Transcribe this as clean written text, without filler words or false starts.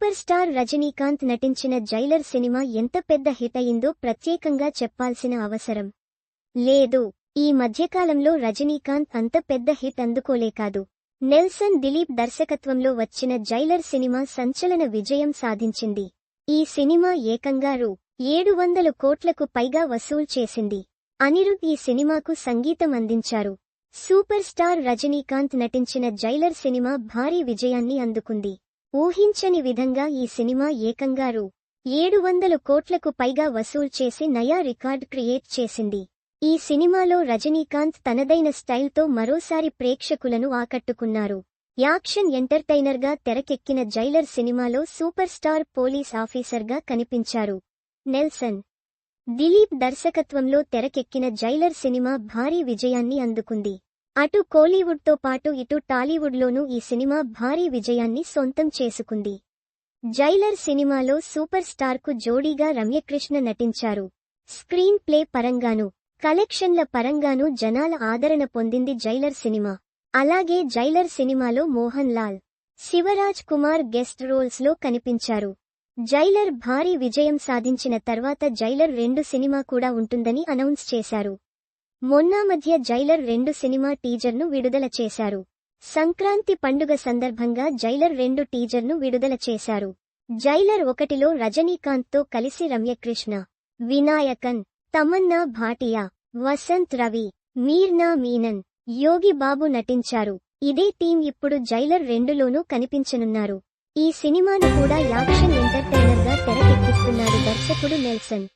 Super star Rajinikanth నటించిన Jailer cinema ఎంత పెద్ద హిట్ అయిందో ప్రత్యేకంగా చెప్పాల్సిన అవసరం లేదు. ఈ మధ్యకాలంలో రజనీకాంత్ అంత పెద్ద హిట్ అందుకోలేకాదు. నెల్సన్ దిలీప్ దర్శకత్వంలో వచ్చిన జైలర్ సినిమా సంచలన విజయం సాధించింది. ఈ సినిమా ఏకంగా రూ. 700 కోట్లకు పైగా వసూలు చేసింది. అనిరుద్ ఈ సినిమాకు సంగీతం అందించారు. సూపర్ స్టార్ రజనీకాంత్ నటించిన జైలర్ సినిమా భారీ విజయాన్ని అందుకుంది. ఊహించని విధంగా ఈ సినిమా ఏకంగా రూ. 700 కోట్లకు పైగా వసూలు చేసి నయా రికార్డ్ క్రియేట్ చేసింది. ఈ సినిమాలో రజనీకాంత్ తనదైన స్టైల్తో మరోసారి ప్రేక్షకులను ఆకట్టుకున్నారు. యాక్షన్ ఎంటర్టైనర్గా తెరకెక్కిన జైలర్ సినిమాలో సూపర్ స్టార్ పోలీస్ ఆఫీసర్గా కనిపించారు. నెల్సన్ దిలీప్ దర్శకత్వంలో తెరకెక్కిన జైలర్ సినిమా భారీ విజయాన్ని అందుకుంది. అటు కోలీవుడ్తో పాటు ఇటు టాలీవుడ్లోనూ ఈ సినిమా భారీ విజయాన్ని సొంతం చేసుకుంది. జైలర్ సినిమాలో సూపర్ స్టార్కు జోడీగా రమ్యకృష్ణ నటించారు. స్క్రీన్ ప్లే పరంగానూ కలెక్షన్ల పరంగానూ జనాల ఆదరణ పొందింది జైలర్ సినిమా. అలాగే జైలర్ సినిమాలో మోహన్ లాల్, శివరాజ్ కుమార్ గెస్ట్ రోల్స్లో కనిపించారు. జైలర్ భారీ విజయం సాధించిన తర్వాత జైలర్ 2 సినిమా కూడా ఉంటుందని అనౌన్స్ చేశారు. మొన్న మధ్య జైలర్ 2 సినిమా టీజర్ను విడుదల చేశారు. సంక్రాంతి పండుగ సందర్భంగా జైలర్ 2 టీజర్ను విడుదల చేశారు. జైలర్ 1లో రజనీకాంత్తో కలిసి రమ్యకృష్ణ, వినాయకన్, తమన్నా భాటియా, వసంత్ రవి, మీర్నా మీనన్, యోగి బాబు నటించారు. ఇదే టీం ఇప్పుడు జైలర్ 2లోనూ కనిపించనున్నారు. ఈ సినిమాను కూడా యాక్షన్ ఎంటర్టైనర్గా తెరకెక్కిస్తున్నాడు దర్శకుడు నెల్సన్.